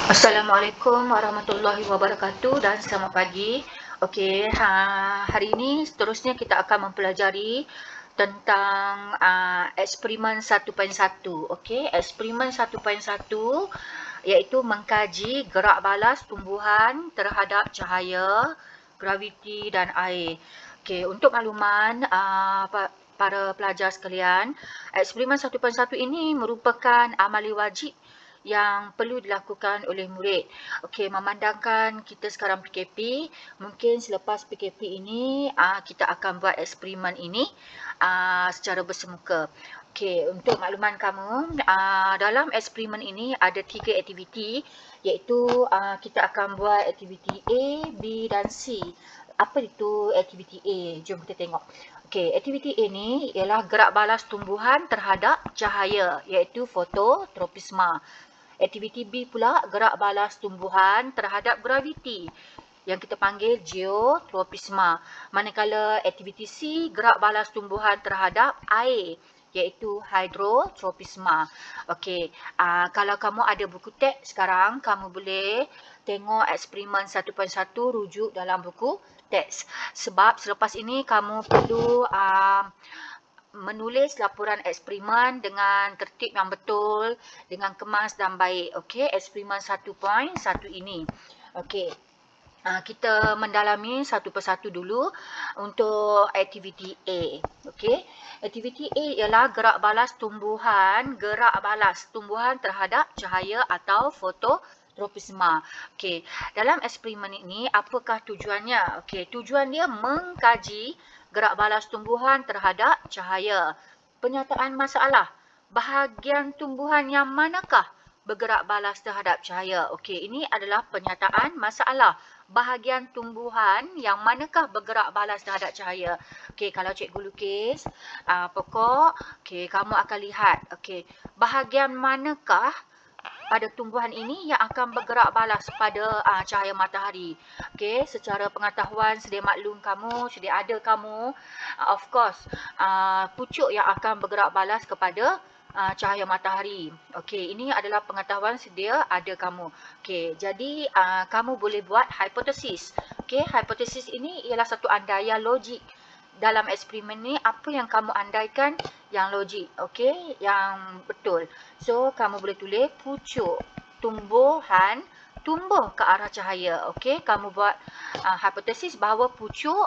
Assalamualaikum warahmatullahi wabarakatuh dan selamat pagi. Okey, hari ini seterusnya kita akan mempelajari tentang eksperimen 1.1. Okey, eksperimen 1.1 iaitu mengkaji gerak balas tumbuhan terhadap cahaya, graviti dan air. Okey, untuk makluman para pelajar sekalian, eksperimen 1.1 ini merupakan amali wajib yang perlu dilakukan oleh murid. Okey, memandangkan kita sekarang PKP, mungkin selepas PKP ini kita akan buat eksperimen ini secara bersemuka. Okey, untuk makluman kamu, dalam eksperimen ini ada 3 aktiviti, iaitu kita akan buat aktiviti A, B dan C. Apa itu aktiviti A? Jom kita tengok. Okey, aktiviti A ni ialah gerak balas tumbuhan terhadap cahaya, iaitu fototropisma. Aktiviti B pula gerak balas tumbuhan terhadap graviti yang kita panggil geotropisma. Manakala aktiviti C gerak balas tumbuhan terhadap air iaitu hydrotropisma. Okey, kalau kamu ada buku teks sekarang, kamu boleh tengok eksperimen 1.1 rujuk dalam buku teks. Sebab selepas ini kamu perlu menulis laporan eksperimen dengan tertib yang betul, dengan kemas dan baik. Okey, eksperimen 1.1 ini. Okey, kita mendalami satu persatu dulu untuk aktiviti A. Okey, aktiviti A ialah gerak balas tumbuhan terhadap cahaya atau fototropisma. Okey, dalam eksperimen ini apakah tujuannya? Okey, tujuan dia mengkaji gerak balas tumbuhan terhadap cahaya. Penyataan masalah, bahagian tumbuhan yang manakah bergerak balas terhadap cahaya? Okey, ini adalah penyataan masalah. Bahagian tumbuhan yang manakah bergerak balas terhadap cahaya? Okey, kalau cikgu lukis pokok, okey, kamu akan lihat, okey, bahagian manakah pada tumbuhan ini yang akan bergerak balas pada cahaya matahari. Okey, secara pengetahuan sedia maklum kamu, sedia ada kamu, of course, pucuk yang akan bergerak balas kepada cahaya matahari. Okey, ini adalah pengetahuan sedia ada kamu. Okey, jadi kamu boleh buat hipotesis. Okey, hipotesis ini ialah satu andaian logik. Dalam eksperimen ni, apa yang kamu andaikan yang logik, okey, yang betul. So, kamu boleh tulis pucuk tumbuhan tumbuh ke arah cahaya. Okey, kamu buat hipotesis bahawa pucuk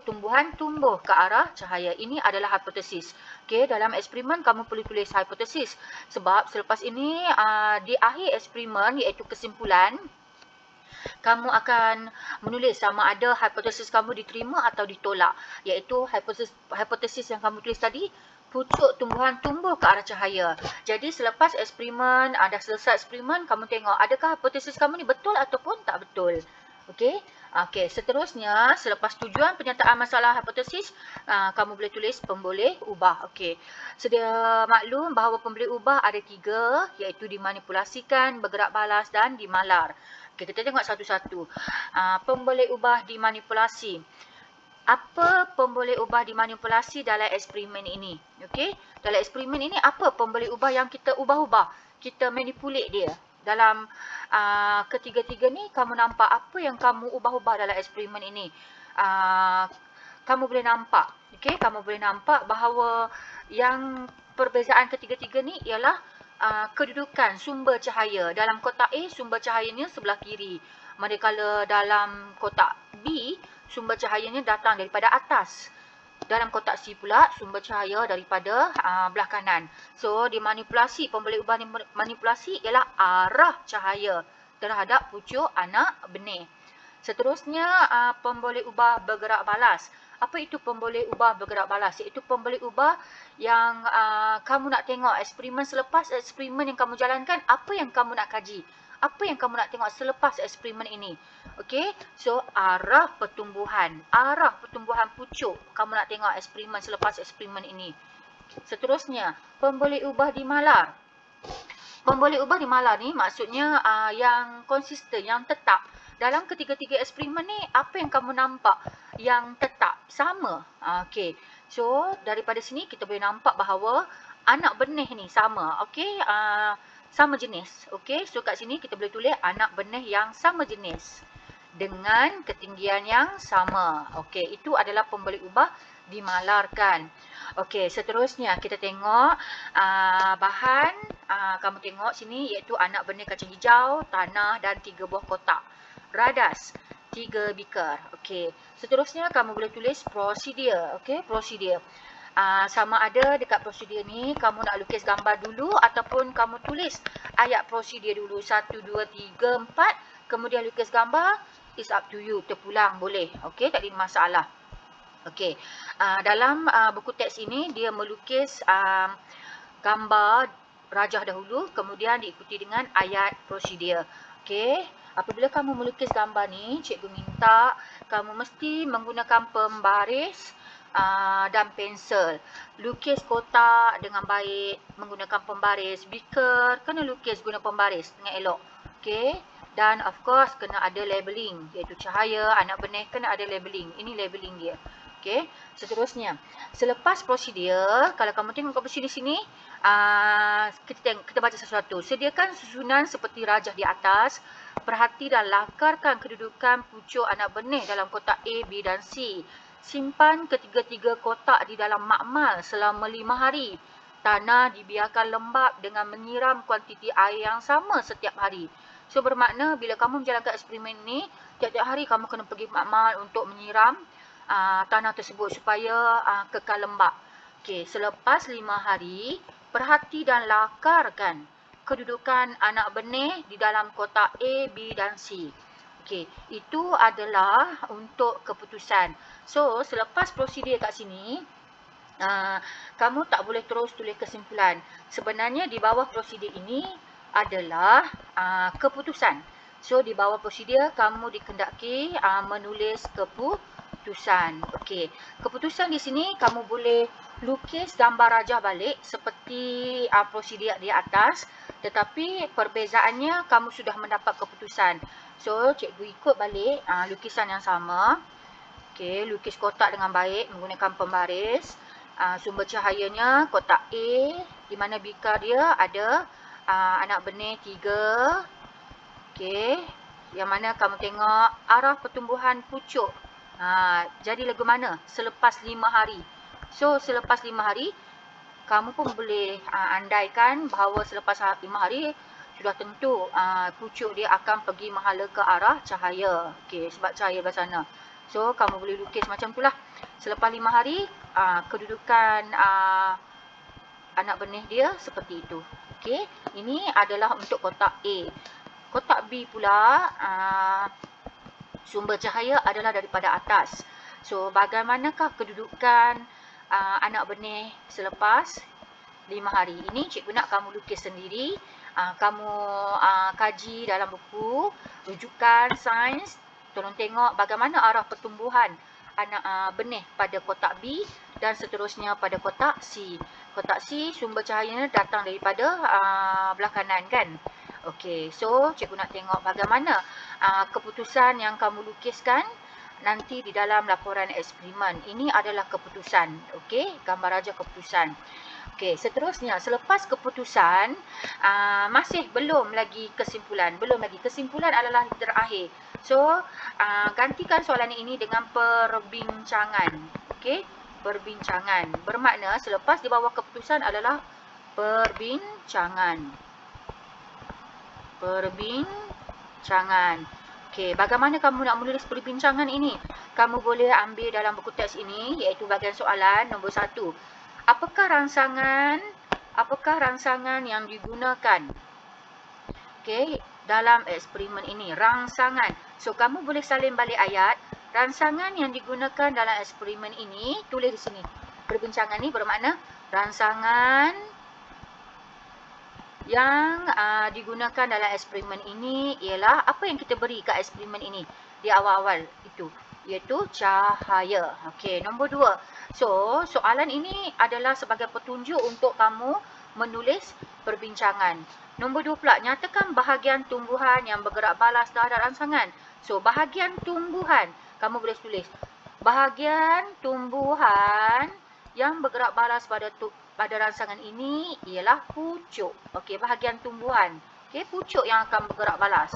tumbuhan tumbuh ke arah cahaya. Ini adalah hipotesis. Okey, dalam eksperimen kamu perlu tulis hipotesis. Sebab selepas ini di akhir eksperimen iaitu kesimpulan, kamu akan menulis sama ada hipotesis kamu diterima atau ditolak. Iaitu hipotesis yang kamu tulis tadi, pucuk tumbuhan tumbuh ke arah cahaya. Jadi selepas eksperimen, dah selesai eksperimen, kamu tengok adakah hipotesis kamu ni betul ataupun tak betul. Okey. Okey, seterusnya selepas tujuan penyataan masalah hipotesis, kamu boleh tulis pemboleh ubah. Okey. Sedia maklum bahawa pemboleh ubah ada 3, iaitu dimanipulasikan, bergerak balas dan dimalar. Okey, kita tengok satu-satu. Pemboleh ubah dimanipulasi. Apa pemboleh ubah dimanipulasi dalam eksperimen ini? Okey, dalam eksperimen ini apa pemboleh ubah yang kita ubah-ubah? Kita manipulate dia. Dalam ketiga-tiga ni kamu nampak apa yang kamu ubah-ubah dalam eksperimen ini? Kamu boleh nampak, okey, kamu boleh nampak bahawa yang perbezaan ketiga-tiga ni ialah kedudukan sumber cahaya. Dalam kotak A, sumber cahayanya sebelah kiri. Manakala dalam kotak B, sumber cahayanya datang daripada atas. Dalam kotak C pula, sumber cahaya daripada belah kanan. So, dimanipulasi, pemboleh ubah manipulasi ialah arah cahaya terhadap pucuk anak benih. Seterusnya, pemboleh ubah bergerak balas. Apa itu pemboleh ubah bergerak balas? Iaitu pemboleh ubah yang kamu nak tengok eksperimen selepas eksperimen yang kamu jalankan, apa yang kamu nak kaji? Apa yang kamu nak tengok selepas eksperimen ini? Okey, so arah pertumbuhan pucuk kamu nak tengok eksperimen selepas eksperimen ini. Seterusnya, pemboleh ubah dimalar. Pemboleh ubah dimalar ni maksudnya yang konsisten, yang tetap. Dalam ketiga-tiga eksperimen ni, apa yang kamu nampak yang tetap, sama. Okey, so daripada sini kita boleh nampak bahawa anak benih ni sama. Okey, sama jenis. Okey, so kat sini kita boleh tulis anak benih yang sama jenis dengan ketinggian yang sama. Okey, itu adalah pembalik ubah dimalarkan. Okey, seterusnya kita tengok bahan. Kamu tengok sini iaitu anak benih kacang hijau, tanah dan 3 buah kotak. Radas 3 beaker. Okey, seterusnya kamu boleh tulis prosedur. Okey, prosedur. Sama ada dekat prosedur ni kamu nak lukis gambar dulu ataupun kamu tulis ayat prosedur dulu 1, 2, 3, 4 kemudian lukis gambar, is up to you, terpulang boleh. Okey, tak ada masalah. Okey, dalam buku teks ini dia melukis gambar rajah dahulu kemudian diikuti dengan ayat prosedur. Okey, apabila kamu melukis gambar ni, cikgu minta kamu mesti menggunakan pembaris dan pensel. Lukis kotak dengan baik menggunakan pembaris. Beaker kena lukis guna pembaris dengan elok. Okey. Dan of course kena ada labeling, iaitu cahaya, anak benih kena ada labeling. Ini labeling dia. Okey. Seterusnya, selepas prosedur, kalau kamu tengok kat prosedur sini, kita baca sesuatu. Sediakan susunan seperti rajah di atas. Perhati dan lakarkan kedudukan pucuk anak benih dalam kotak A, B dan C. Simpan ketiga-tiga kotak di dalam makmal selama 5 hari. Tanah dibiarkan lembap dengan menyiram kuantiti air yang sama setiap hari. So bermakna bila kamu menjalankan eksperimen ni, tiap-tiap hari kamu kena pergi makmal untuk menyiram tanah tersebut supaya kekal lembap. Okey, selepas 5 hari, perhati dan lakarkan kedudukan anak benih di dalam kotak A, B dan C. Okey, itu adalah untuk keputusan. So, selepas prosedur kat sini, kamu tak boleh terus tulis kesimpulan. Sebenarnya di bawah prosedur ini adalah keputusan. So, di bawah prosedur kamu dikendaki menulis keputusan. Okey, keputusan di sini kamu boleh lukis gambar rajah balik seperti prosedur di atas. Tetapi perbezaannya kamu sudah mendapat keputusan. So, cikgu ikut balik lukisan yang sama. Okey, lukis kotak dengan baik menggunakan pembaris. Sumber cahayanya kotak A, di mana beaker dia ada anak benih 3. Okey, yang mana kamu tengok arah pertumbuhan pucuk. Jadi lagu mana? Selepas 5 hari. So, selepas 5 hari, kamu pun boleh andaikan bahawa selepas 5 hari sudah tentu pucuk dia akan pergi menghala ke arah cahaya. Okey, sebab cahaya ke sana. So, kamu boleh lukis macam itulah. Selepas 5 hari, kedudukan anak benih dia seperti itu. Okey, ini adalah untuk kotak A. Kotak B pula, sumber cahaya adalah daripada atas. So, bagaimanakah kedudukan anak benih selepas 5 hari? Ini cikgu nak kamu lukis sendiri. Kamu kaji dalam buku rujukan sains. Tolong tengok bagaimana arah pertumbuhan anak benih pada kotak B dan seterusnya pada kotak C. Kotak C sumber cahayanya datang daripada belah kanan kan. Okey, so cikgu nak tengok bagaimana keputusan yang kamu lukiskan nanti di dalam laporan eksperimen. Ini adalah keputusan. Okey, gambar rajah keputusan. Okey, seterusnya selepas keputusan masih belum lagi kesimpulan. Belum lagi. Kesimpulan adalah terakhir. So, gantikan soalan ini dengan perbincangan. Okey, perbincangan. Bermakna selepas di bawah keputusan adalah perbincangan. Perbincangan. Okey, bagaimana kamu nak menulis perbincangan ini? Kamu boleh ambil dalam buku teks ini iaitu bahagian soalan nombor 1. Apakah rangsangan yang digunakan? Okey, dalam eksperimen ini, rangsangan. So, kamu boleh salin balik ayat. Rangsangan yang digunakan dalam eksperimen ini, tulis di sini. Perbincangan ini bermakna rangsangan yang digunakan dalam eksperimen ini ialah apa yang kita beri kat eksperimen ini di awal-awal itu, iaitu cahaya. Okey, nombor 2. So, soalan ini adalah sebagai petunjuk untuk kamu menulis perbincangan. Nombor 2 pula, nyatakan bahagian tumbuhan yang bergerak balas terhadap rangsangan. So, bahagian tumbuhan, kamu boleh tulis bahagian tumbuhan yang bergerak balas pada pada rangsangan ini ialah pucuk. Okey, bahagian tumbuhan. Okey, pucuk yang akan bergerak balas.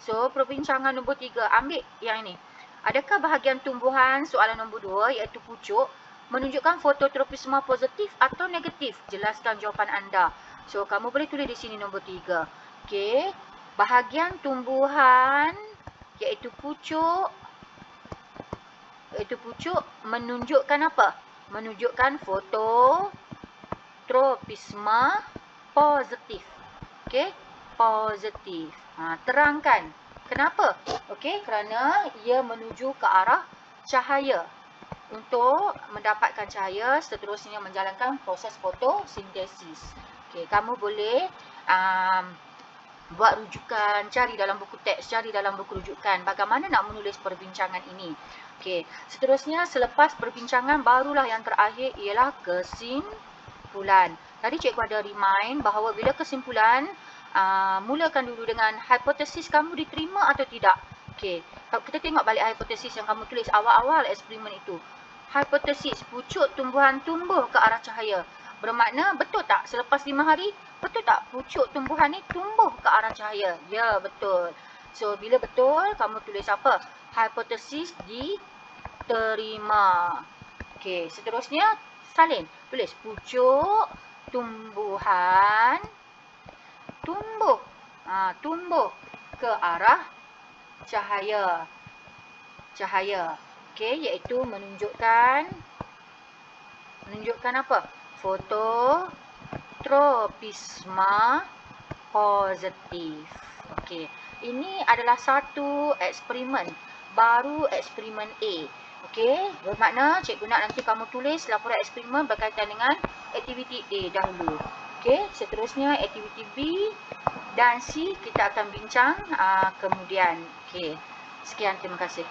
So, perbincangan nombor 3, ambil yang ini. Adakah bahagian tumbuhan, soalan nombor 2 iaitu pucuk, menunjukkan fototropisma positif atau negatif? Jelaskan jawapan anda. So, kamu boleh tulis di sini nombor 3. Okey, bahagian tumbuhan iaitu pucuk menunjukkan apa? Menunjukkan fototropisma positif. Okey, positif. Terangkan. Kenapa? Okey, kerana ia menuju ke arah cahaya. Untuk mendapatkan cahaya, seterusnya menjalankan proses fotosintesis. Okey, kamu boleh buat rujukan, cari dalam buku teks, cari dalam buku rujukan bagaimana nak menulis perbincangan ini. Okey, seterusnya selepas perbincangan barulah yang terakhir ialah kesimpulan. Tadi cikgu ada remind bahawa bila kesimpulan, mulakan dulu dengan hipotesis kamu diterima atau tidak. Okey, kita tengok balik hipotesis yang kamu tulis awal-awal eksperimen itu. Hipotesis, pucuk tumbuhan tumbuh ke arah cahaya. Bermakna betul tak selepas 5 hari, betul tak pucuk tumbuhan ni tumbuh ke arah cahaya? Ya, betul. So, bila betul, kamu tulis apa? Hipotesis diterima. Okey, seterusnya salin. Tulis pucuk tumbuhan tumbuh. Tumbuh ke arah cahaya. Cahaya. Okey, iaitu menunjukkan apa? Fototropisma positif. Okey, ini adalah satu eksperimen, baru eksperimen A. Okey, bermakna cikgu nak nanti kamu tulis laporan eksperimen berkaitan dengan aktiviti A dahulu. Okey, seterusnya aktiviti B dan C kita akan bincang kemudian. Okey, sekian, terima kasih.